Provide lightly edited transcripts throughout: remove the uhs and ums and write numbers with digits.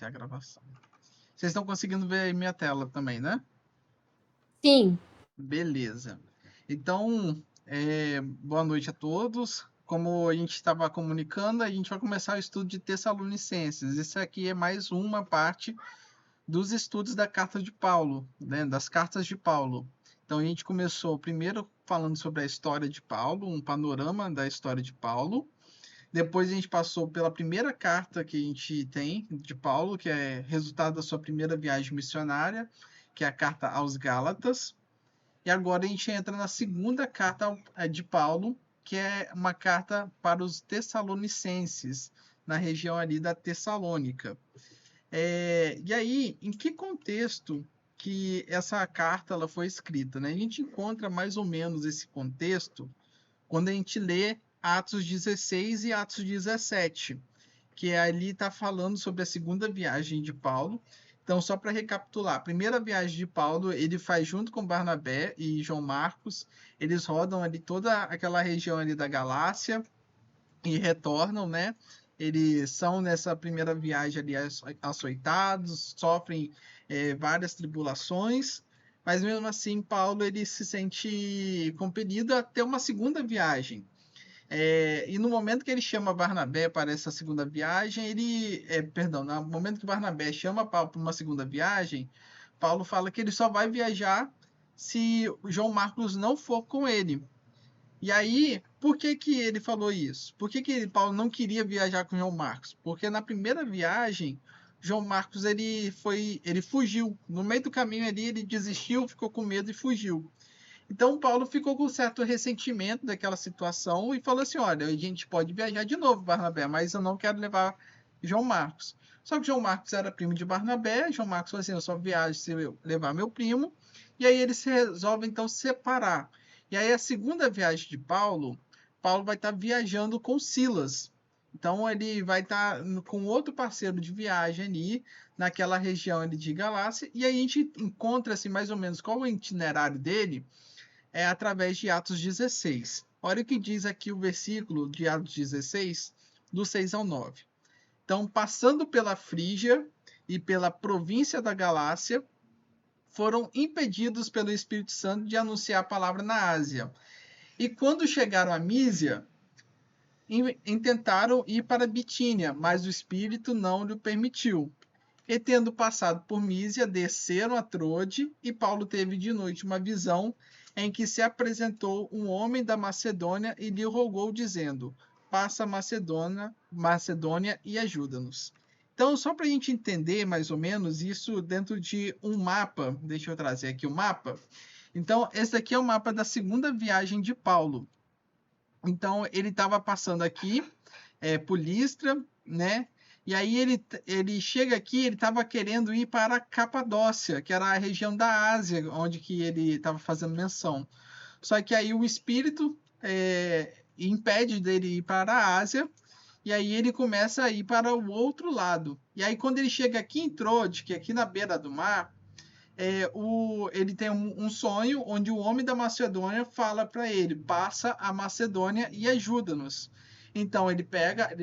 É a gravação. Vocês estão conseguindo ver aí minha tela também, né? Sim, Beleza. Então, boa noite a todos. Como a gente estava comunicando, a gente vai começar o estudo de Tessalonicenses. Isso aqui é mais uma parte dos estudos da carta de Paulo, né? Das cartas de Paulo. Então, a gente começou primeiro falando sobre a história de Paulo, um panorama da história de Paulo. Depois a gente passou pela primeira carta que a gente tem de Paulo, que é resultado da sua primeira viagem missionária, que é a carta aos Gálatas. E agora a gente entra na segunda carta de Paulo, que é uma carta para os Tessalonicenses, na região ali da Tessalônica. E aí, em que contexto que essa carta ela foi escrita, né? A gente encontra mais ou menos esse contexto quando a gente lê Atos 16 e Atos 17, que ali está falando sobre a segunda viagem de Paulo. Então, só para recapitular, a primeira viagem de Paulo ele faz junto com Barnabé e João Marcos. Eles rodam ali toda aquela região ali da Galácia e retornam, né? Eles são nessa primeira viagem ali açoitados, sofrem várias tribulações, mas mesmo assim Paulo ele se sente compelido a ter uma segunda viagem. E no momento que ele chama Barnabé para essa segunda viagem, perdão, no momento que Barnabé chama Paulo para uma segunda viagem, Paulo fala que ele só vai viajar se João Marcos não for com ele. E aí, por que que ele falou isso? Por que que Paulo não queria viajar com João Marcos? Porque na primeira viagem, João Marcos ele fugiu. No meio do caminho ali, ele desistiu, ficou com medo e fugiu. Então Paulo ficou com certo ressentimento daquela situação e falou assim: olha, a gente pode viajar de novo, Barnabé, mas eu não quero levar João Marcos. Só que João Marcos era primo de Barnabé, João Marcos falou assim: eu só viajo se eu levar meu primo. E aí eles se resolvem então separar. E aí a segunda viagem de Paulo, Paulo vai estar viajando com Silas. Então ele vai estar com outro parceiro de viagem ali, naquela região ali de Galácia, e aí a gente encontra assim, mais ou menos qual é o itinerário dele através de Atos 16. Olha o que diz aqui o versículo de Atos 16, do 6 ao 9. Então, passando pela Frígia e pela província da Galácia, foram impedidos pelo Espírito Santo de anunciar a palavra na Ásia. E quando chegaram a Mísia, intentaram ir para Bitínia, mas o Espírito não lhe permitiu. E tendo passado por Mísia, desceram a Trode, e Paulo teve de noite uma visão em que se apresentou um homem da Macedônia e lhe rogou, dizendo: passa a Macedônia e ajuda-nos. Então, só para a gente entender mais ou menos isso dentro de um mapa, deixa eu trazer aqui o mapa. Então, esse daqui é o mapa da segunda viagem de Paulo. Então, ele estava passando aqui por Listra, né? E aí ele chega aqui, ele estava querendo ir para a Capadócia, que era a região da Ásia, onde que ele estava fazendo menção. Só que aí o espírito impede dele ir para a Ásia, e aí ele começa a ir para o outro lado. E aí quando ele chega aqui em Troade, que é aqui na beira do mar, ele tem um sonho onde o homem da Macedônia fala para ele: passa a Macedônia e ajuda-nos. Então ele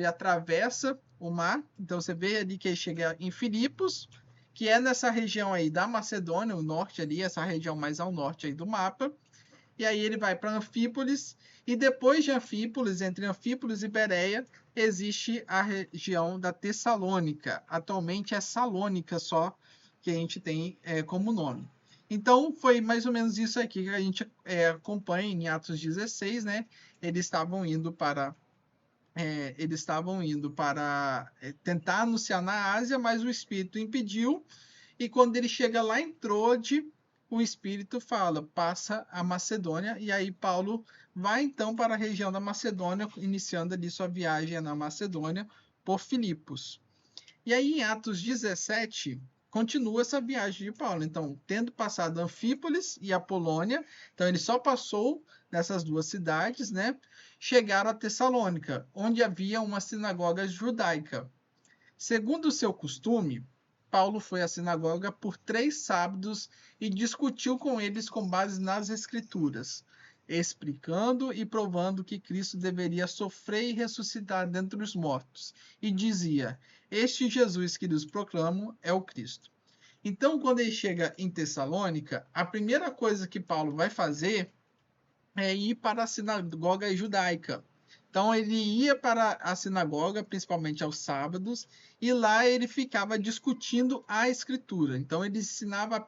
atravessa o mar. Então você vê ali que ele chega em Filipos, que é nessa região aí da Macedônia, o norte ali, essa região mais ao norte aí do mapa. E aí ele vai para Anfípolis, e depois de Anfípolis, entre Anfípolis e Bereia, existe a região da Tessalônica. Atualmente é Salônica só que a gente tem como nome. Então foi mais ou menos isso aqui que a gente acompanha em Atos 16, né? Eles estavam indo para tentar anunciar na Ásia, mas o Espírito impediu. E quando ele chega lá em Troade, o Espírito fala: passa a Macedônia. E aí Paulo vai então para a região da Macedônia, iniciando ali sua viagem na Macedônia por Filipos. E aí em Atos 17 continua essa viagem de Paulo. Então, tendo passado Anfípolis e a Polônia, então ele só passou nessas duas cidades, né? Chegaram a Tessalônica, onde havia uma sinagoga judaica. Segundo o seu costume, Paulo foi à sinagoga por 3 sábados e discutiu com eles com base nas Escrituras. explicando e provando que Cristo deveria sofrer e ressuscitar dentre os mortos. E dizia: Este Jesus que lhes proclamo é o Cristo. Então, quando ele chega em Tessalônica, a primeira coisa que Paulo vai fazer é ir para a sinagoga judaica. Então ele ia para a sinagoga, principalmente aos sábados, e lá ele ficava discutindo a escritura. Então ele ensinava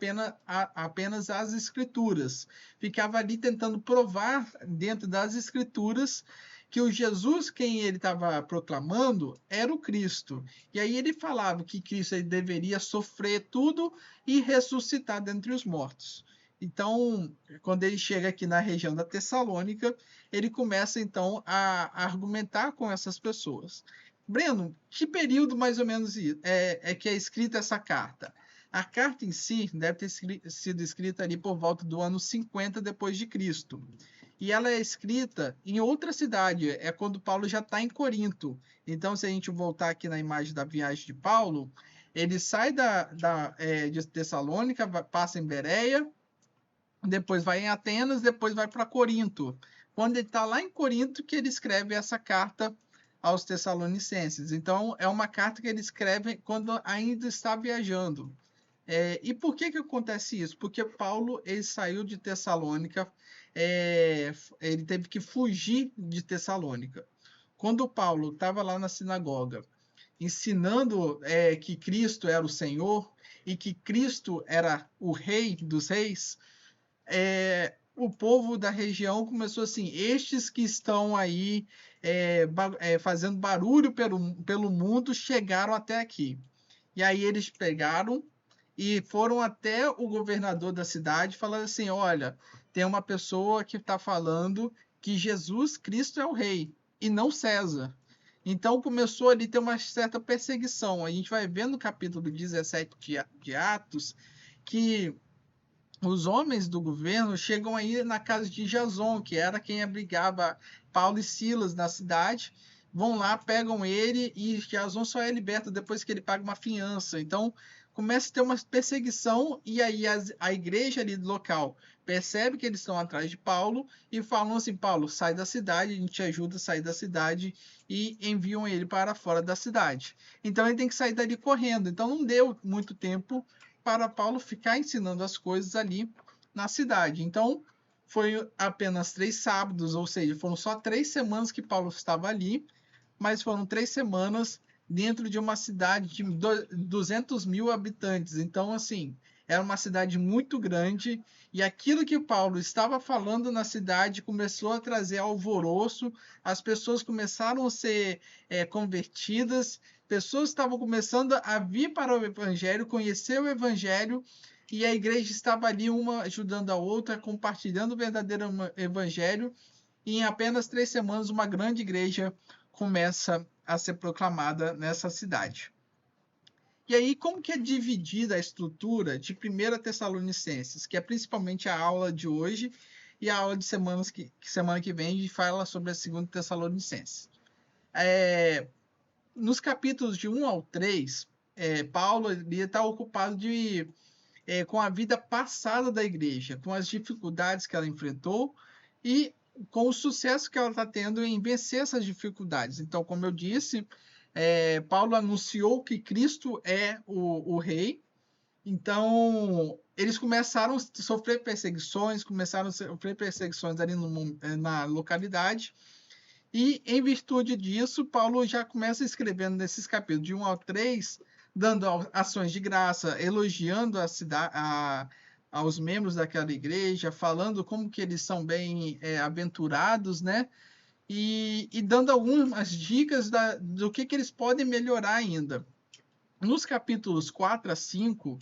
apenas as escrituras. Ficava ali tentando provar dentro das escrituras que o Jesus quem ele estava proclamando era o Cristo. E aí ele falava que Cristo ele deveria sofrer tudo e ressuscitar dentre os mortos. Então, quando ele chega aqui na região da Tessalônica, ele começa então a argumentar com essas pessoas. Breno, que período mais ou menos é que é escrita essa carta? A carta em si deve ter sido escrita ali por volta do ano 50 depois de Cristo. E ela é escrita em outra cidade, é quando Paulo já está em Corinto. Então, se a gente voltar aqui na imagem da viagem de Paulo, ele sai de Tessalônica, passa em Bereia, depois vai em Atenas, depois vai para Corinto. Quando ele está lá em Corinto, que ele escreve essa carta aos Tessalonicenses. Então, é uma carta que ele escreve quando ainda está viajando. E por que acontece isso? Porque Paulo ele saiu de Tessalônica, ele teve que fugir de Tessalônica. Quando Paulo estava lá na sinagoga, ensinando que Cristo era o Senhor e que Cristo era o Rei dos Reis, o povo da região começou assim: estes que estão aí fazendo barulho pelo mundo chegaram até aqui. E aí eles pegaram e foram até o governador da cidade falando assim: olha, tem uma pessoa que está falando que Jesus Cristo é o rei e não César. Então começou ali a ter uma certa perseguição. A gente vai ver no capítulo 17 de Atos que os homens do governo chegam aí na casa de Jason, que era quem abrigava Paulo e Silas na cidade, vão lá, pegam ele e Jason só é liberto depois que ele paga uma fiança. Então começa a ter uma perseguição e aí a igreja ali do local percebe que eles estão atrás de Paulo e falam assim: Paulo, sai da cidade, a gente te ajuda a sair da cidade, e enviam ele para fora da cidade. Então ele tem que sair dali correndo. Então não deu muito tempo para Paulo ficar ensinando as coisas ali na cidade. Então, foi apenas 3 sábados, ou seja, foram só 3 semanas que Paulo estava ali, mas foram 3 semanas dentro de uma cidade de 200 mil habitantes. Então, assim, era uma cidade muito grande e aquilo que Paulo estava falando na cidade começou a trazer alvoroço, as pessoas começaram a ser convertidas, pessoas estavam começando a vir para o Evangelho, conhecer o Evangelho, e a igreja estava ali uma ajudando a outra, compartilhando o verdadeiro Evangelho, e em apenas 3 semanas uma grande igreja começa a ser proclamada nessa cidade. E aí, como que é dividida a estrutura de 1 Tessalonicenses, que é principalmente a aula de hoje e a aula de semana que vem, a gente fala sobre a 2 Tessalonicenses. Nos capítulos de 1 ao 3, Paulo está ocupado com a vida passada da igreja, com as dificuldades que ela enfrentou e com o sucesso que ela está tendo em vencer essas dificuldades. Então, como eu disse, Paulo anunciou que Cristo é o rei. Então, eles começaram a sofrer perseguições, ali na localidade. E, em virtude disso, Paulo já começa escrevendo nesses capítulos de 1 ao 3, dando ações de graça, elogiando aos membros daquela igreja, falando como que eles são bem aventurados, né? E dando algumas dicas do que eles podem melhorar ainda. Nos capítulos 4 a 5,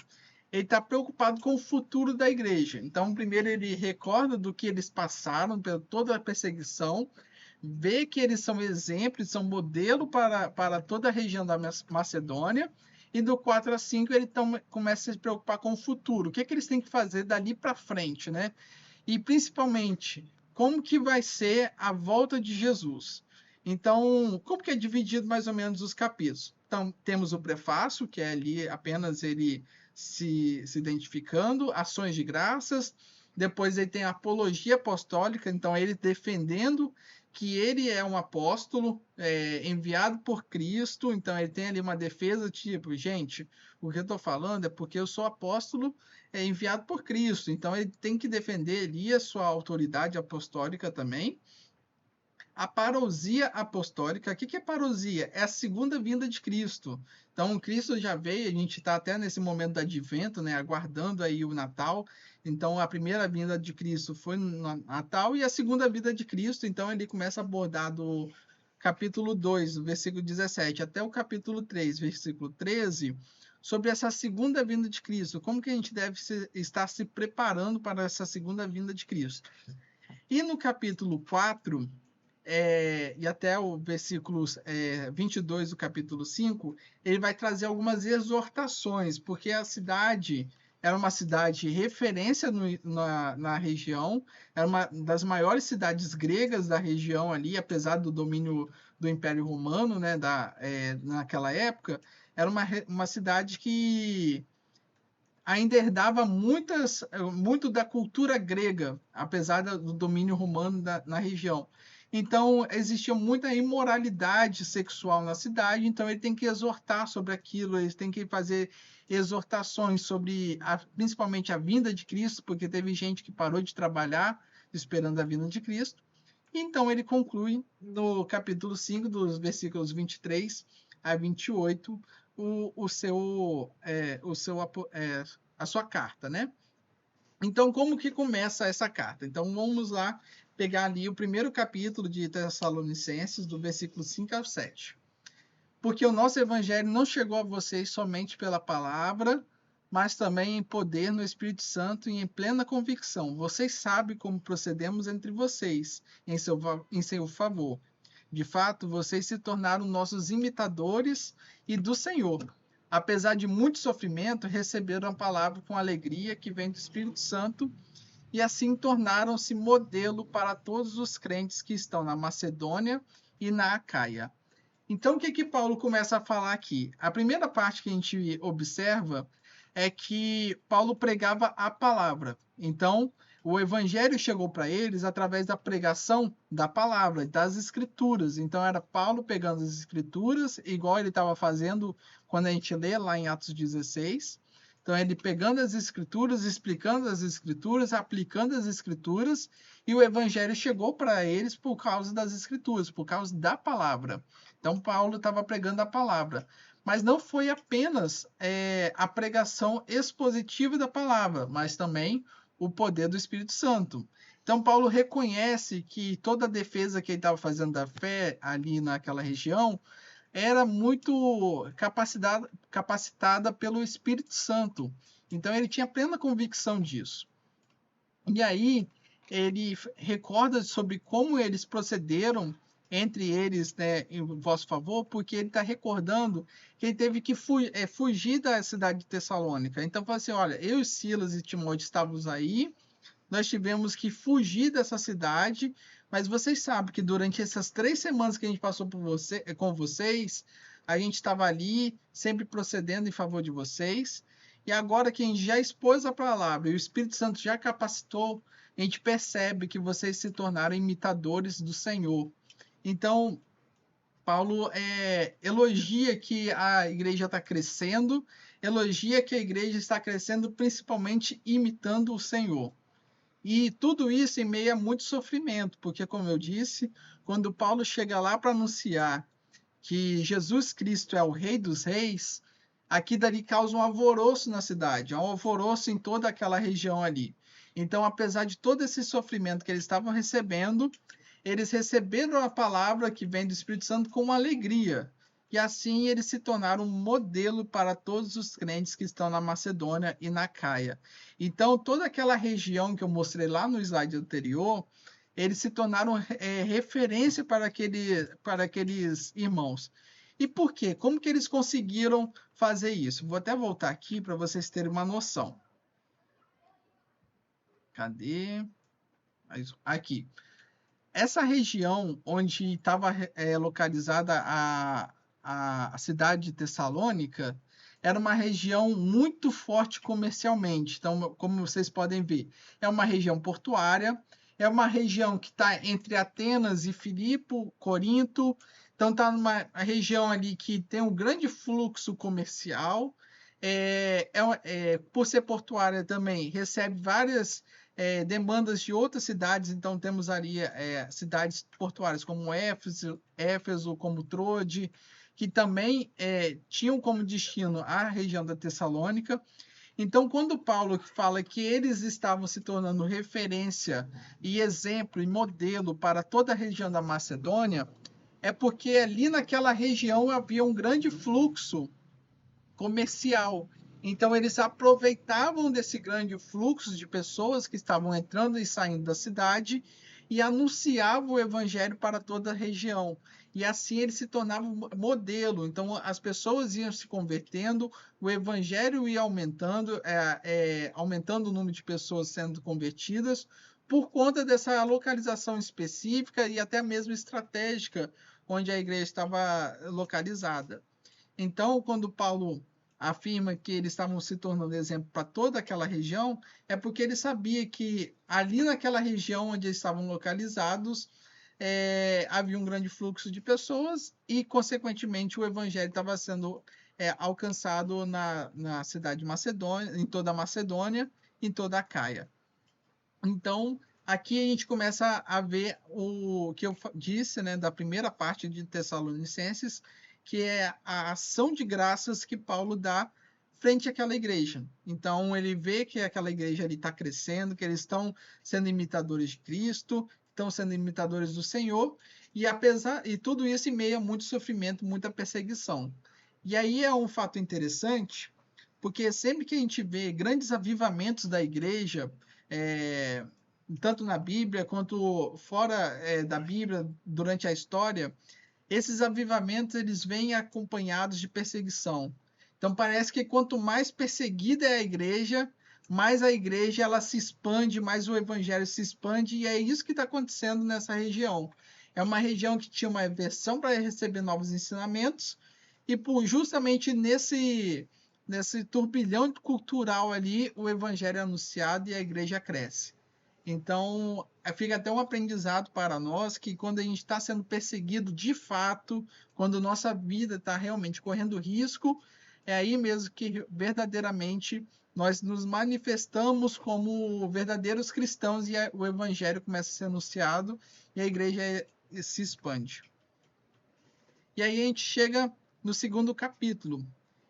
ele está preocupado com o futuro da igreja. Então, primeiro ele recorda do que eles passaram, por toda a perseguição, vê que eles são exemplos, são modelo para toda a região da Macedônia, e do 4 a 5 ele começa a se preocupar com o futuro, o que eles têm que fazer dali para frente, né? E principalmente, como que vai ser a volta de Jesus. Então, como que é dividido mais ou menos os capítulos? Então, temos o prefácio, que é ali apenas ele se identificando, ações de graças, Depois ele tem a apologia apostólica, então ele defendendo que ele é um apóstolo enviado por Cristo, então ele tem ali uma defesa tipo, gente, o que eu estou falando é porque eu sou apóstolo enviado por Cristo, então ele tem que defender ali a sua autoridade apostólica também. A parousia apostólica, o que é parousia? É a segunda vinda de Cristo. Então, Cristo já veio, a gente está até nesse momento do advento, né, aguardando aí o Natal. Então, a primeira vinda de Cristo foi no Natal e a segunda vinda de Cristo, então ele começa a abordar do capítulo 2, versículo 17, até o capítulo 3, versículo 13, sobre essa segunda vinda de Cristo. Como que a gente deve estar se preparando para essa segunda vinda de Cristo. E no capítulo 4, e até o versículo 22 do capítulo 5, ele vai trazer algumas exortações, porque a cidade era uma cidade referência na região, era uma das maiores cidades gregas da região ali, apesar do domínio do Império Romano, né, naquela época, era uma cidade que ainda herdava muito da cultura grega, apesar do domínio romano na região. Então, existia muita imoralidade sexual na cidade, então ele tem que exortar sobre aquilo, ele tem que fazer exortações sobre, principalmente a vinda de Cristo, porque teve gente que parou de trabalhar esperando a vinda de Cristo. Então, ele conclui no capítulo 5, dos versículos 23 a 28, a sua carta, né? Então, como que começa essa carta? Então, vamos lá pegar ali o primeiro capítulo de Tessalonicenses, do versículo 5 ao 7. Porque o nosso evangelho não chegou a vocês somente pela palavra, mas também em poder no Espírito Santo e em plena convicção. Vocês sabem como procedemos entre vocês em seu favor. De fato, vocês se tornaram nossos imitadores e do Senhor. Apesar de muito sofrimento, receberam a palavra com alegria que vem do Espírito Santo e assim tornaram-se modelo para todos os crentes que estão na Macedônia e na Acaia. Então, o que Paulo começa a falar aqui? A primeira parte que a gente observa é que Paulo pregava a palavra. Então, o evangelho chegou para eles através da pregação da palavra, das escrituras. Então, era Paulo pegando as escrituras, igual ele estava fazendo quando a gente lê lá em Atos 16. Então, ele pegando as escrituras, explicando as escrituras, aplicando as escrituras, e o evangelho chegou para eles por causa das escrituras, por causa da palavra. Então, Paulo estava pregando a palavra. Mas não foi apenas a pregação expositiva da palavra, mas também o poder do Espírito Santo. Então, Paulo reconhece que toda a defesa que ele estava fazendo da fé ali naquela região era muito capacitada pelo Espírito Santo. Então, ele tinha plena convicção disso. E aí, ele recorda sobre como eles procederam entre eles, né, em vosso favor, porque ele está recordando que ele teve que fugir da cidade de Tessalônica. Então, fala assim, olha, eu, Silas e Timóteo estávamos aí, nós tivemos que fugir dessa cidade, mas vocês sabem que durante essas 3 semanas que a gente passou com vocês, a gente estava ali, sempre procedendo em favor de vocês, e agora que a gente já expôs a palavra e o Espírito Santo já capacitou, a gente percebe que vocês se tornaram imitadores do Senhor. Então, Paulo elogia que a igreja está crescendo, elogia que a igreja está crescendo principalmente imitando o Senhor. E tudo isso em meio a muito sofrimento, porque, como eu disse, quando Paulo chega lá para anunciar que Jesus Cristo é o Rei dos Reis, aqui dali causa um alvoroço na cidade, um alvoroço em toda aquela região ali. Então, apesar de todo esse sofrimento que eles estavam recebendo, eles receberam a palavra que vem do Espírito Santo com alegria. E assim eles se tornaram um modelo para todos os crentes que estão na Macedônia e na Caia. Então, toda aquela região que eu mostrei lá no slide anterior, eles se tornaram referência para aqueles irmãos. E por quê? Como que eles conseguiram fazer isso? Vou até voltar aqui para vocês terem uma noção. Cadê? Aqui. Essa região onde estava localizada a cidade de Tessalônica era uma região muito forte comercialmente. Então, como vocês podem ver, é uma região portuária, é uma região que está entre Atenas e Filipe, Corinto. Então, está numa região ali que tem um grande fluxo comercial. Por ser portuária também, recebe várias demandas de outras cidades. Então, temos ali cidades portuárias como Éfeso, como Troade, que também tinham como destino a região da Tessalônica. Então, quando Paulo fala que eles estavam se tornando referência e exemplo e modelo para toda a região da Macedônia, é porque ali naquela região havia um grande fluxo comercial. Então, eles aproveitavam desse grande fluxo de pessoas que estavam entrando e saindo da cidade e anunciavam o evangelho para toda a região. E assim eles se tornavam modelo. Então, as pessoas iam se convertendo, o evangelho ia aumentando, aumentando o número de pessoas sendo convertidas, por conta dessa localização específica e até mesmo estratégica onde a igreja estava localizada. Então, quando Paulo afirma que eles estavam se tornando exemplo para toda aquela região, é porque ele sabia que ali naquela região onde eles estavam localizados, havia um grande fluxo de pessoas e, consequentemente, o evangelho estava sendo alcançado na cidade de Macedônia, em toda a Macedônia, em toda a Caia. Então, aqui a gente começa a ver o que eu disse, né, da primeira parte de Tessalonicenses, que é a ação de graças que Paulo dá frente àquela igreja. Então, ele vê que aquela igreja está crescendo, que eles estão sendo imitadores de Cristo, estão sendo imitadores do Senhor, e tudo isso em meio a muito sofrimento, muita perseguição. E aí é um fato interessante, porque sempre que a gente vê grandes avivamentos da igreja, é, tanto na Bíblia quanto fora da Bíblia, durante a história, esses avivamentos eles vêm acompanhados de perseguição. Então parece que quanto mais perseguida é mais a igreja ela se expande, mais o evangelho se expande, e é isso que está acontecendo nessa região. É uma região que tinha uma aversão para receber novos ensinamentos, e justamente nesse turbilhão cultural ali, o evangelho é anunciado e a igreja cresce. Então, fica até um aprendizado para nós que quando a gente está sendo perseguido de fato, quando nossa vida está realmente correndo risco, é aí mesmo que verdadeiramente nós nos manifestamos como verdadeiros cristãos e o evangelho começa a ser anunciado e a igreja se expande. E aí a gente chega no segundo capítulo.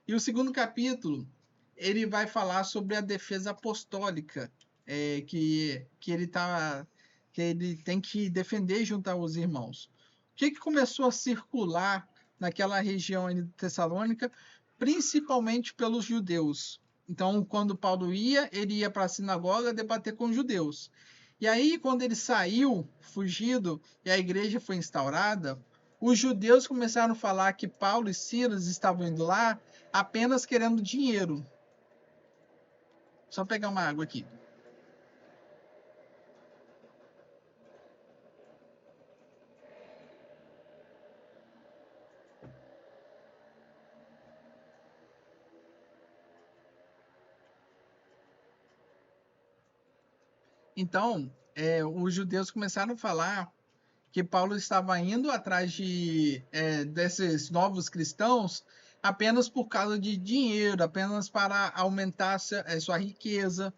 E o segundo capítulo, ele vai falar sobre a defesa apostólica, que ele tem que defender junto aos irmãos. O que começou a circular naquela região de Tessalônica, principalmente pelos judeus. Então, quando Paulo ele ia para a sinagoga debater com os judeus. E aí, quando ele saiu, fugido, e a igreja foi instaurada, os judeus começaram a falar que Paulo e Silas estavam indo lá apenas querendo dinheiro. Só pegar uma água aqui. Então, os judeus começaram a falar que Paulo estava indo atrás desses novos cristãos apenas por causa de dinheiro, apenas para aumentar sua riqueza.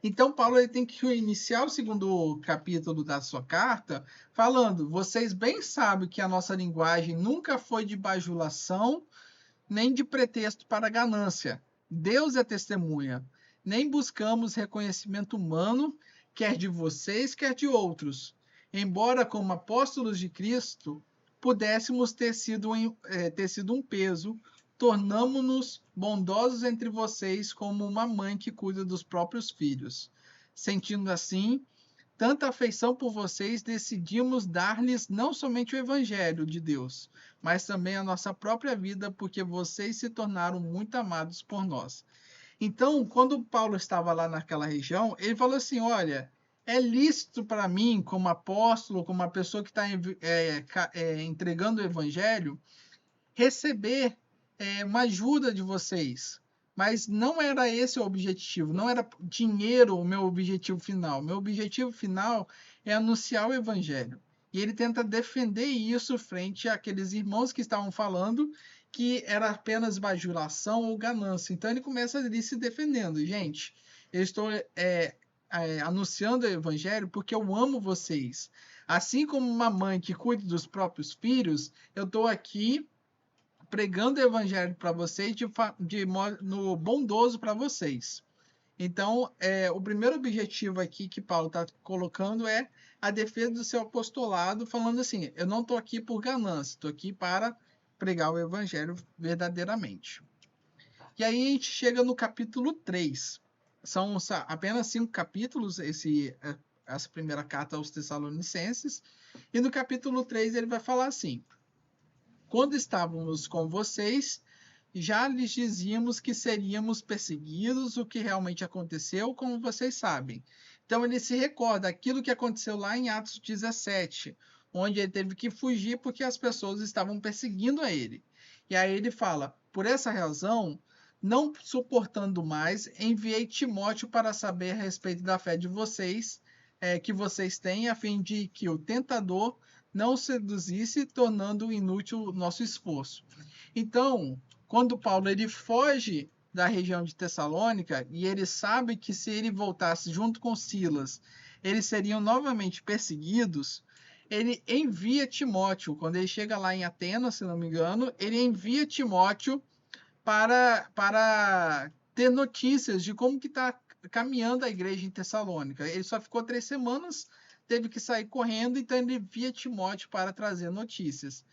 Então, Paulo ele tem que iniciar o segundo capítulo da sua carta falando: vocês bem sabem que a nossa linguagem nunca foi de bajulação, nem de pretexto para ganância. Deus é testemunha. Nem buscamos reconhecimento humano, quer de vocês, quer de outros. Embora, como apóstolos de Cristo, pudéssemos ter sido um peso, tornamo-nos bondosos entre vocês como uma mãe que cuida dos próprios filhos. Sentindo assim tanta afeição por vocês, decidimos dar-lhes não somente o Evangelho de Deus, mas também a nossa própria vida, porque vocês se tornaram muito amados por nós. Então, quando Paulo estava lá naquela região, ele falou assim: olha, é lícito para mim, como apóstolo, como uma pessoa que está entregando o Evangelho, receber uma ajuda de vocês. Mas não era esse o objetivo, não era dinheiro o meu objetivo final. Meu objetivo final é anunciar o evangelho. E ele tenta defender isso frente àqueles irmãos que estavam falando que era apenas bajulação ou ganância. Então ele começa ali se defendendo. Gente, eu estou anunciando o evangelho porque eu amo vocês. Assim como uma mãe que cuida dos próprios filhos, eu estou aqui pregando o evangelho para vocês de modo bondoso para vocês. Então, o primeiro objetivo aqui que Paulo está colocando é a defesa do seu apostolado, falando assim: eu não estou aqui por ganância, estou aqui para pregar o evangelho verdadeiramente. E aí a gente chega no capítulo 3. São apenas 5 capítulos, essa primeira carta aos Tessalonicenses. E no capítulo 3 ele vai falar assim: quando estávamos com vocês, já lhes dizíamos que seríamos perseguidos, o que realmente aconteceu, como vocês sabem. Então ele se recorda aquilo que aconteceu lá em Atos 17, onde ele teve que fugir porque as pessoas estavam perseguindo a ele. E aí ele fala: por essa razão, não suportando mais, enviei Timóteo para saber a respeito da fé de vocês, que vocês têm, a fim de que o tentador não seduzisse, tornando inútil o nosso esforço. Então, quando Paulo ele foge da região de Tessalônica e ele sabe que se ele voltasse junto com Silas, eles seriam novamente perseguidos, ele envia Timóteo. Quando ele chega lá em Atenas, se não me engano, ele envia Timóteo para ter notícias de como que está caminhando a igreja em Tessalônica. Ele só ficou 3 semanas, teve que sair correndo, então ele envia Timóteo para trazer notícias.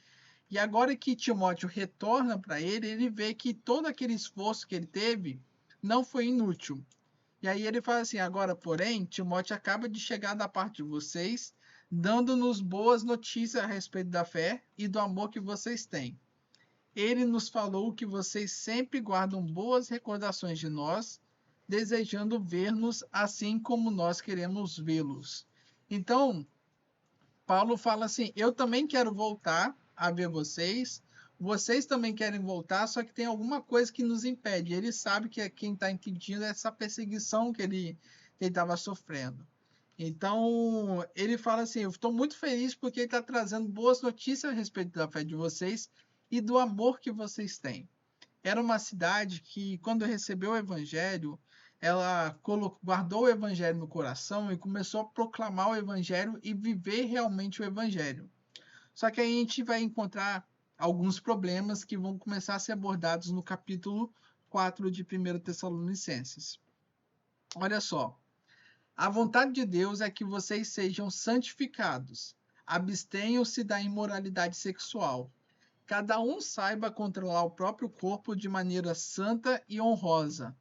E agora que Timóteo retorna para ele, ele vê que todo aquele esforço que ele teve não foi inútil. E aí ele fala assim: agora, porém, Timóteo acaba de chegar da parte de vocês, dando-nos boas notícias a respeito da fé e do amor que vocês têm. Ele nos falou que vocês sempre guardam boas recordações de nós, desejando ver-nos assim como nós queremos vê-los. Então, Paulo fala assim: eu também quero voltar a ver vocês, vocês também querem voltar, só que tem alguma coisa que nos impede. Ele sabe que quem está impedindo é essa perseguição que ele estava sofrendo. Então, ele fala assim: eu estou muito feliz porque ele está trazendo boas notícias a respeito da fé de vocês e do amor que vocês têm. Era uma cidade que, quando recebeu o evangelho, ela guardou o evangelho no coração e começou a proclamar o evangelho e viver realmente o evangelho. Só que aí a gente vai encontrar alguns problemas que vão começar a ser abordados no capítulo 4 de 1 Tessalonicenses. Olha só. A vontade de Deus é que vocês sejam santificados. Abstenham-se da imoralidade sexual. Cada um saiba controlar o próprio corpo de maneira santa e honrosa,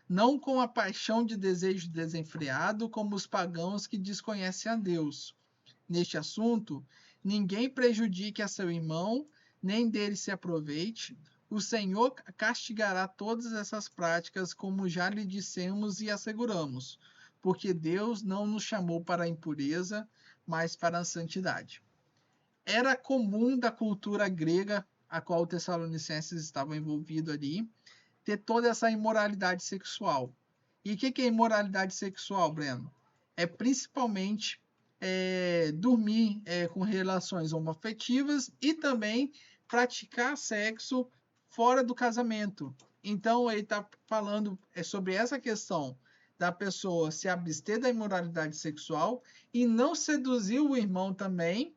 não com a paixão de desejo desenfreado como os pagãos que desconhecem a Deus. Neste assunto, ninguém prejudique a seu irmão, nem dele se aproveite. O Senhor castigará todas essas práticas, como já lhe dissemos e asseguramos, porque Deus não nos chamou para a impureza, mas para a santidade. Era comum da cultura grega, a qual os Tessalonicenses estavam envolvidos ali, ter toda essa imoralidade sexual. E o que é imoralidade sexual, Breno? É principalmente dormir com relações homoafetivas e também praticar sexo fora do casamento. Então, ele está falando sobre essa questão da pessoa se abster da imoralidade sexual e não seduzir o irmão também,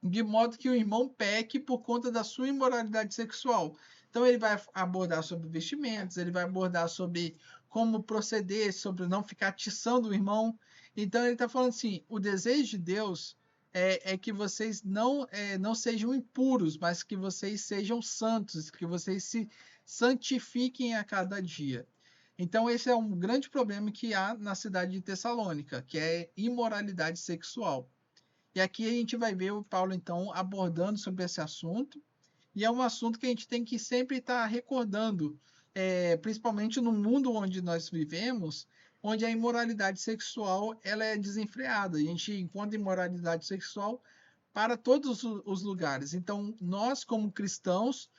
de modo que o irmão peque por conta da sua imoralidade sexual. Então ele vai abordar sobre vestimentos, ele vai abordar sobre como proceder, sobre não ficar atiçando o irmão. Então ele está falando assim: o desejo de Deus é que vocês não sejam impuros, mas que vocês sejam santos, que vocês se santifiquem a cada dia. Então esse é um grande problema que há na cidade de Tessalônica, que é imoralidade sexual. E aqui a gente vai ver o Paulo, então, abordando sobre esse assunto. E é um assunto que a gente tem que sempre estar recordando, principalmente no mundo onde nós vivemos, onde a imoralidade sexual ela é desenfreada. A gente encontra imoralidade sexual para todos os lugares. Então, nós, como cristãos,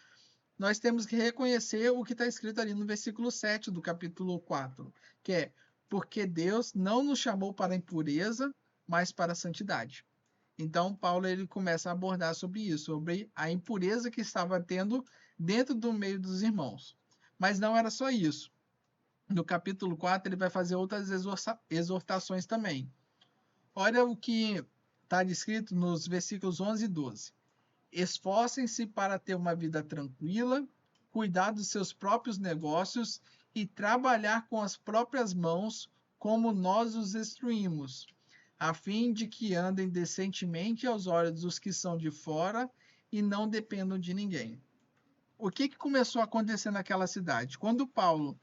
nós temos que reconhecer o que está escrito ali no versículo 7 do capítulo 4, que é: porque Deus não nos chamou para a impureza, mas para a santidade. Então, Paulo ele começa a abordar sobre isso, sobre a impureza que estava tendo dentro do meio dos irmãos. Mas não era só isso. No capítulo 4, ele vai fazer outras exortações também. Olha o que está escrito nos versículos 11 e 12. Esforcem-se para ter uma vida tranquila, cuidar dos seus próprios negócios e trabalhar com as próprias mãos, como nós os instruímos, a fim de que andem decentemente aos olhos dos que são de fora e não dependam de ninguém. O que começou a acontecer naquela cidade? Quando Paulo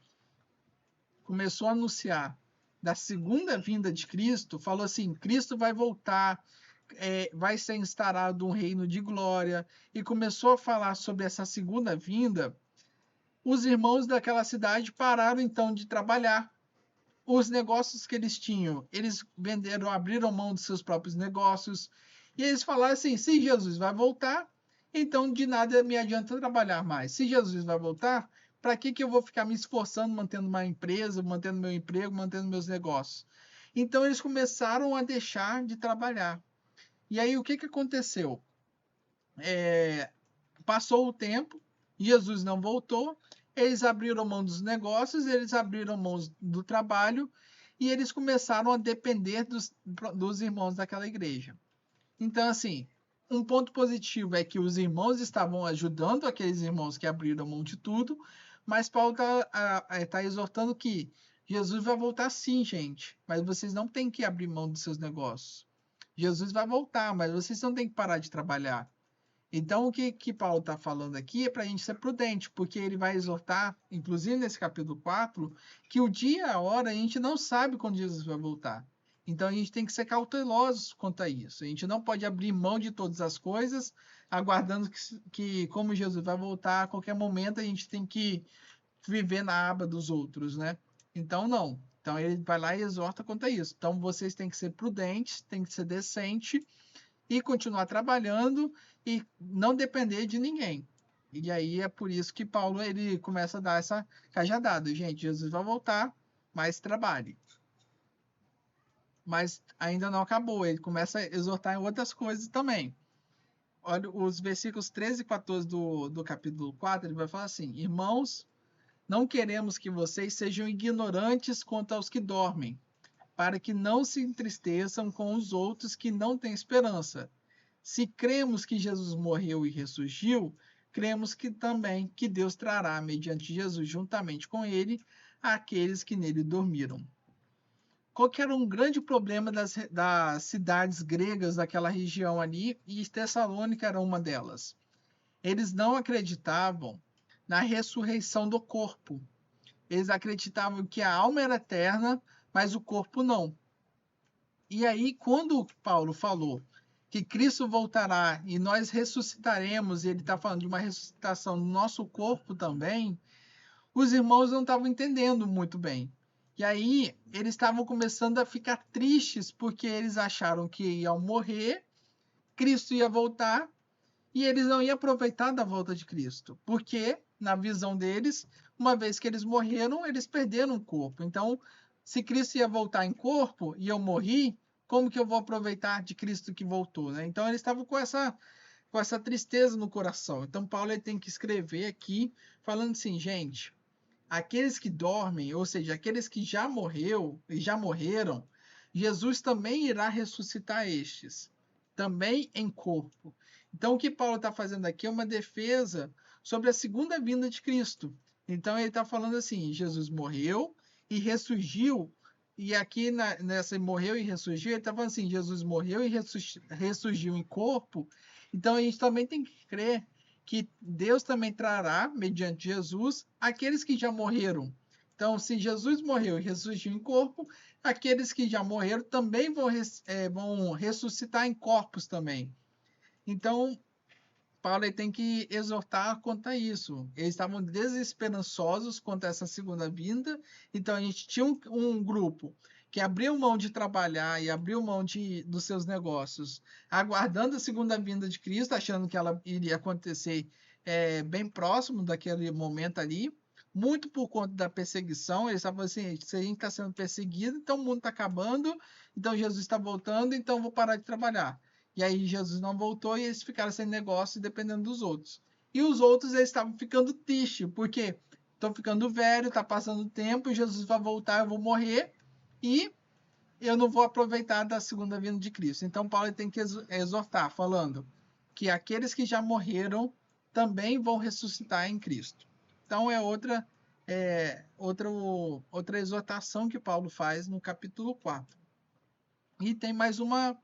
começou a anunciar da segunda vinda de Cristo, falou assim: Cristo vai voltar, vai ser instaurado um reino de glória, e começou a falar sobre essa segunda vinda. Os irmãos daquela cidade pararam então de trabalhar. Os negócios que eles tinham, eles venderam, abriram mão dos seus próprios negócios, e eles falaram assim: se Jesus vai voltar, então de nada me adianta trabalhar mais. Se Jesus vai voltar, para que eu vou ficar me esforçando, mantendo uma empresa, mantendo meu emprego, mantendo meus negócios? Então eles começaram a deixar de trabalhar. E aí o que aconteceu? Passou o tempo, Jesus não voltou, eles abriram mão dos negócios, eles abriram mão do trabalho e eles começaram a depender dos irmãos daquela igreja. Então, assim, um ponto positivo é que os irmãos estavam ajudando aqueles irmãos que abriram mão de tudo, mas Paulo está exortando que Jesus vai voltar sim, gente, mas vocês não têm que abrir mão dos seus negócios. Jesus vai voltar, mas vocês não têm que parar de trabalhar. Então, o que Paulo está falando aqui é para a gente ser prudente, porque ele vai exortar, inclusive nesse capítulo 4, que o dia e a hora a gente não sabe quando Jesus vai voltar. Então, a gente tem que ser cautelosos quanto a isso. A gente não pode abrir mão de todas as coisas, aguardando que como Jesus vai voltar, a qualquer momento a gente tem que viver na aba dos outros, né? Então, não. Então, ele vai lá e exorta quanto a isso. Então, vocês têm que ser prudentes, têm que ser decentes, e continuar trabalhando e não depender de ninguém. E aí é por isso que Paulo ele começa a dar essa cajadada. Gente, Jesus vai voltar, mas trabalhe. Mas ainda não acabou, ele começa a exortar em outras coisas também. Olha, os versículos 13 e 14 do capítulo 4, ele vai falar assim: Irmãos, não queremos que vocês sejam ignorantes quanto aos que dormem, para que não se entristeçam com os outros que não têm esperança. Se cremos que Jesus morreu e ressurgiu, cremos que também que Deus trará, mediante Jesus, juntamente com ele, aqueles que nele dormiram. Qual que era um grande problema das cidades gregas daquela região ali, e Tessalônica era uma delas? Eles não acreditavam na ressurreição do corpo. Eles acreditavam que a alma era eterna, mas o corpo não. E aí, quando Paulo falou que Cristo voltará e nós ressuscitaremos, e ele está falando de uma ressuscitação no nosso corpo também, os irmãos não estavam entendendo muito bem. E aí, eles estavam começando a ficar tristes, porque eles acharam que iam morrer, Cristo ia voltar, e eles não iam aproveitar da volta de Cristo, porque, na visão deles, uma vez que eles morreram, eles perderam o corpo. Então, se Cristo ia voltar em corpo e eu morri, como que eu vou aproveitar de Cristo que voltou, né? Então, eles estavam com essa tristeza no coração. Então, Paulo ele tem que escrever aqui, falando assim, gente, aqueles que dormem, ou seja, aqueles que já morreu e já morreram, Jesus também irá ressuscitar estes, também em corpo. Então, o que Paulo está fazendo aqui é uma defesa sobre a segunda vinda de Cristo. Então, ele está falando assim: Jesus morreu e ressurgiu. E aqui nessa morreu e ressurgiu, ele está falando assim: Jesus morreu e ressurgiu em corpo. Então, a gente também tem que crer que Deus também trará, mediante Jesus, aqueles que já morreram. Então, se Jesus morreu e ressurgiu em corpo, aqueles que já morreram também vão ressuscitar em corpos também. Então, Paulo tem que exortar quanto a isso. Eles estavam desesperançosos quanto a essa segunda vinda. Então, a gente tinha um grupo que abriu mão de trabalhar e abriu mão dos seus negócios, aguardando a segunda vinda de Cristo, achando que ela iria acontecer bem próximo daquele momento ali, muito por conta da perseguição. Eles estavam assim: se a gente está sendo perseguido, então o mundo está acabando, então Jesus está voltando, então eu vou parar de trabalhar. E aí Jesus não voltou e eles ficaram sem negócio dependendo dos outros. E os outros eles estavam ficando tristes, porque estou ficando velho, está passando o tempo, Jesus vai voltar, eu vou morrer e eu não vou aproveitar da segunda vinda de Cristo. Então Paulo tem que exortar, falando que aqueles que já morreram também vão ressuscitar em Cristo. Então é outra exortação que Paulo faz no capítulo 4. E tem mais uma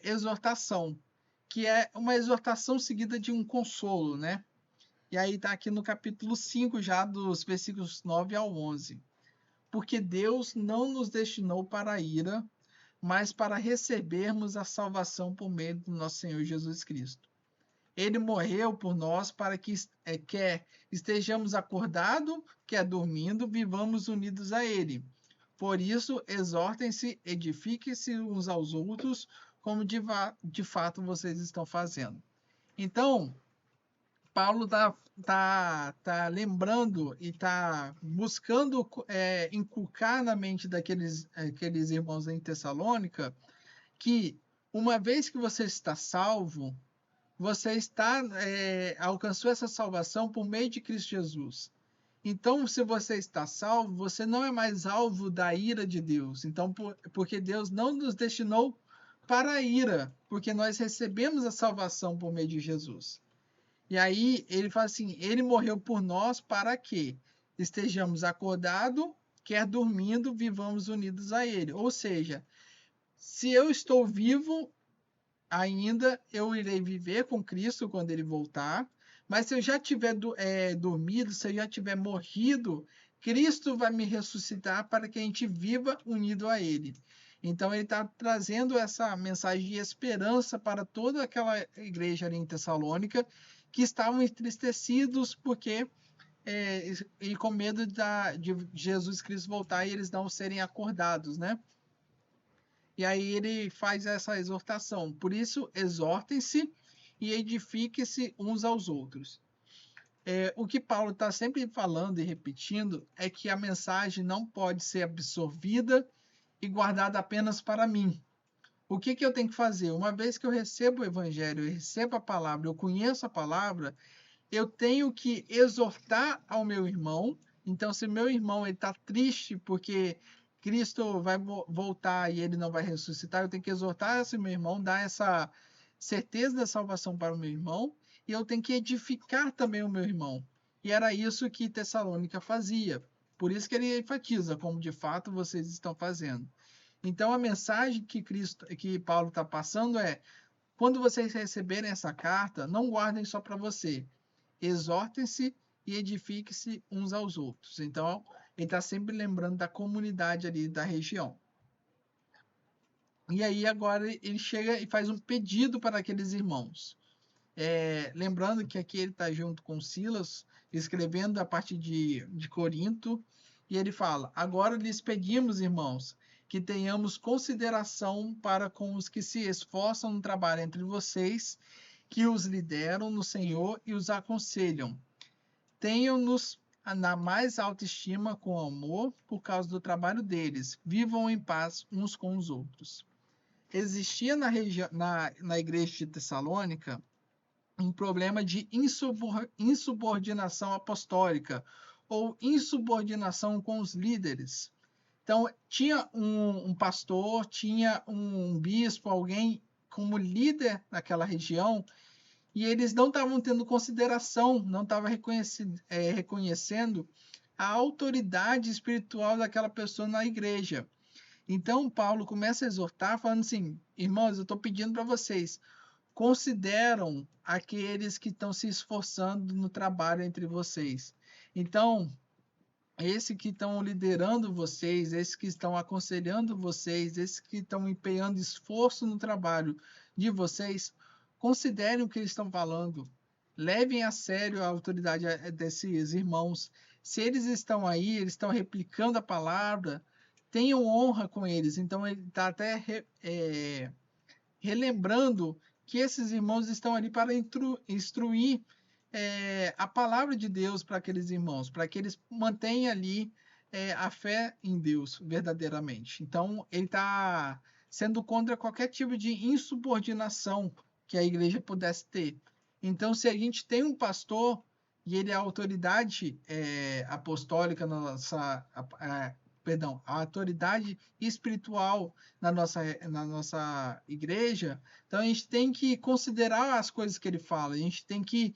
exortação, que é uma exortação seguida de um consolo, né? E aí está aqui no capítulo 5, já dos versículos 9 ao 11. Porque Deus não nos destinou para a ira, mas para recebermos a salvação por meio do nosso Senhor Jesus Cristo. Ele morreu por nós para que quer estejamos acordados, quer dormindo, vivamos unidos a Ele. Por isso, exortem-se, edifiquem-se uns aos outros, como de fato vocês estão fazendo. Então, Paulo tá lembrando e tá buscando inculcar na mente aqueles irmãos em Tessalônica que uma vez que você está salvo, você alcançou essa salvação por meio de Cristo Jesus. Então, se você está salvo, você não é mais alvo da ira de Deus. Então, porque Deus não nos destinou para a ira, porque nós recebemos a salvação por meio de Jesus. E aí ele fala assim: ele morreu por nós para que estejamos acordados, quer dormindo, vivamos unidos a ele. Ou seja, se eu estou vivo ainda, eu irei viver com Cristo quando ele voltar. Mas se eu já tiver dormido, se eu já tiver morrido, Cristo vai me ressuscitar para que a gente viva unido a ele. Então ele está trazendo essa mensagem de esperança para toda aquela igreja ali em Tessalônica que estavam entristecidos porque e com medo de Jesus Cristo voltar e eles não serem acordados, né? E aí ele faz essa exortação. Por isso, exortem-se e edifiquem-se uns aos outros. O que Paulo está sempre falando e repetindo é que a mensagem não pode ser absorvida e guardada apenas para mim. O que eu tenho que fazer? Uma vez que eu recebo o evangelho, eu recebo a palavra, eu conheço a palavra, eu tenho que exortar ao meu irmão. Então, se meu irmão está triste porque Cristo vai voltar e ele não vai ressuscitar, eu tenho que exortar esse meu irmão, dar essa certeza da salvação para o meu irmão, e eu tenho que edificar também o meu irmão. E era isso que Tessalônica fazia. Por isso que ele enfatiza, como de fato vocês estão fazendo. Então a mensagem que Paulo está passando é: quando vocês receberem essa carta, não guardem só para você. Exortem-se e edifiquem-se uns aos outros. Então, ele está sempre lembrando da comunidade ali da região. E aí, agora, ele chega e faz um pedido para aqueles irmãos. Lembrando que aqui ele está junto com Silas, escrevendo a partir de Corinto, e ele fala: agora lhes pedimos, irmãos, que tenhamos consideração para com os que se esforçam no trabalho entre vocês, que os lideram no Senhor e os aconselham. Tenham-nos na mais alta estima com amor por causa do trabalho deles. Vivam em paz uns com os outros. Existia na igreja de Tessalônica um problema de insubordinação apostólica ou insubordinação com os líderes. Então, tinha um pastor, tinha um bispo, alguém como líder naquela região, e eles não estavam tendo consideração, não estavam reconhecendo a autoridade espiritual daquela pessoa na igreja. Então, Paulo começa a exortar, falando assim: irmãos, eu estou pedindo para vocês, consideram aqueles que estão se esforçando no trabalho entre vocês. Então, esses que estão liderando vocês, esses que estão aconselhando vocês, esses que estão empenhando esforço no trabalho de vocês, considerem o que eles estão falando. Levem a sério a autoridade desses irmãos. Se eles estão aí, eles estão replicando a palavra, tenham honra com eles. Então, ele está até relembrando que esses irmãos estão ali para instruir a palavra de Deus para aqueles irmãos, para que eles mantenham ali a fé em Deus verdadeiramente. Então, ele está sendo contra qualquer tipo de insubordinação que a igreja pudesse ter. Então, se a gente tem um pastor e ele é a autoridade apostólica na nossa, perdão, a autoridade espiritual na nossa igreja, então a gente tem que considerar as coisas que ele fala, a gente tem que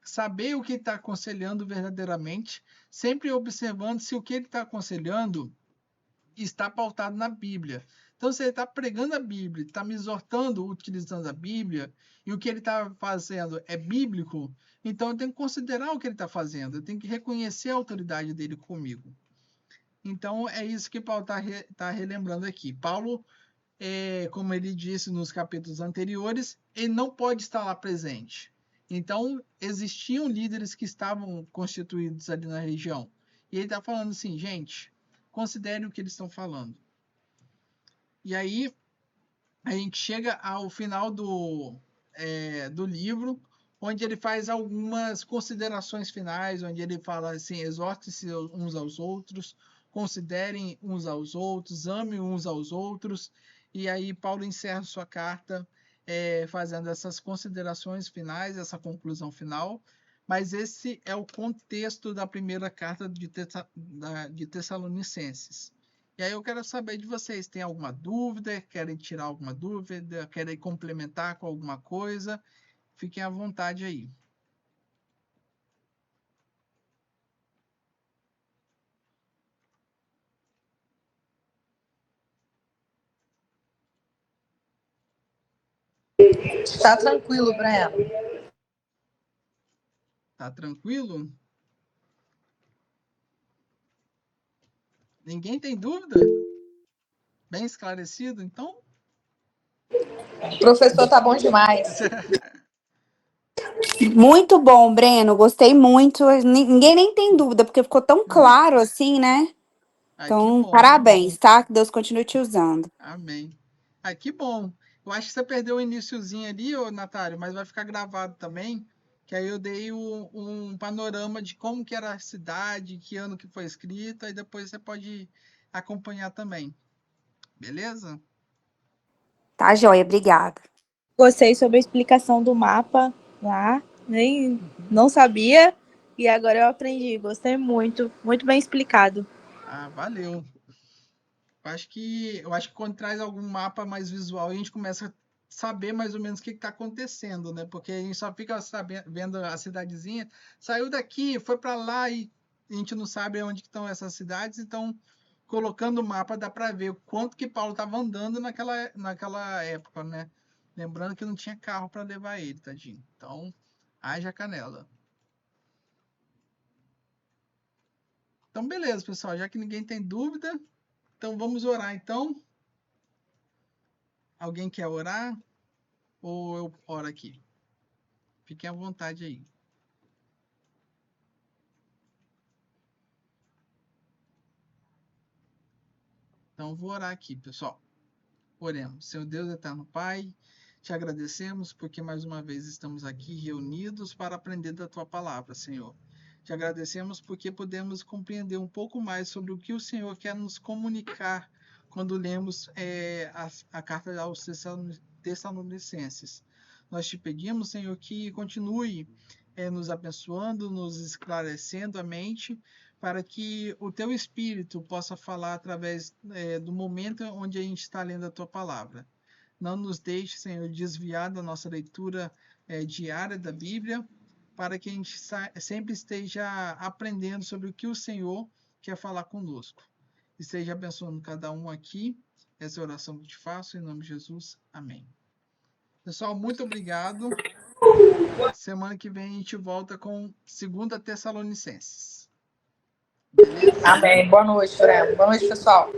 saber o que está aconselhando verdadeiramente, sempre observando se o que ele está aconselhando está pautado na Bíblia. Então, se ele está pregando a Bíblia, está me exortando utilizando a Bíblia, e o que ele está fazendo é bíblico, então eu tenho que considerar o que ele está fazendo, eu tenho que reconhecer a autoridade dele comigo. Então, é isso que Paulo está relembrando aqui. Paulo, como ele disse nos capítulos anteriores, ele não pode estar lá presente. Então, existiam líderes que estavam constituídos ali na região. E ele está falando assim, gente, considere o que eles estão falando. E aí, a gente chega ao final do livro, onde ele faz algumas considerações finais, onde ele fala assim, exortem-se uns aos outros, considerem uns aos outros, amem uns aos outros. E aí Paulo encerra sua carta fazendo essas considerações finais, essa conclusão final. Mas esse é o contexto da primeira carta de Tessalonicenses. E aí eu quero saber de vocês, tem alguma dúvida? Querem tirar alguma dúvida? Querem complementar com alguma coisa? Fiquem à vontade aí. Tá tranquilo, Brian. Tá tranquilo? Ninguém tem dúvida? Bem esclarecido, então? O professor tá bom demais. Muito bom, Breno. Gostei muito. Ninguém nem tem dúvida, porque ficou tão claro assim, né? Ai, que Então, bom. parabéns, tá? Que Deus continue te usando. Amém. Ai, que bom. Eu acho que você perdeu o iniciozinho ali, ô Natália, mas vai ficar gravado também, que aí eu dei um panorama de como que era a cidade, que ano que foi escrita, e depois você pode acompanhar também. Beleza? Tá, joia? Obrigada. Gostei sobre a explicação do mapa lá, nem não sabia e agora eu aprendi. Gostei muito, muito bem explicado. Ah, valeu. Eu acho que quando traz algum mapa mais visual, a gente começa a saber mais ou menos o que está acontecendo, né? Porque a gente só fica vendo a cidadezinha, saiu daqui, foi para lá e a gente não sabe onde estão essas cidades, então colocando o mapa dá para ver o quanto que Paulo estava andando naquela época, né? Lembrando que não tinha carro para levar ele, tadinho. Então, haja canela. Então, beleza, pessoal. Já que ninguém tem dúvida, então vamos orar, então. Alguém quer orar? Ou eu oro aqui? Fiquem à vontade aí. Então, vou orar aqui, pessoal. Oremos. Senhor Deus eterno Pai, te agradecemos porque mais uma vez estamos aqui reunidos para aprender da tua palavra, Senhor. Te agradecemos porque podemos compreender um pouco mais sobre o que o Senhor quer nos comunicar quando lemos a carta aos Tessalonicenses. Nós te pedimos, Senhor, que continue nos abençoando, nos esclarecendo a mente, para que o teu Espírito possa falar através do momento onde a gente está lendo a tua palavra. Não nos deixe, Senhor, desviar da nossa leitura diária da Bíblia, para que a gente sempre esteja aprendendo sobre o que o Senhor quer falar conosco. Esteja abençoando cada um aqui. Essa é a oração que eu te faço, em nome de Jesus. Amém. Pessoal, muito obrigado. Semana que vem a gente volta com 2 Tessalonicenses. Beleza? Amém. Boa noite, Brian. Boa noite, pessoal.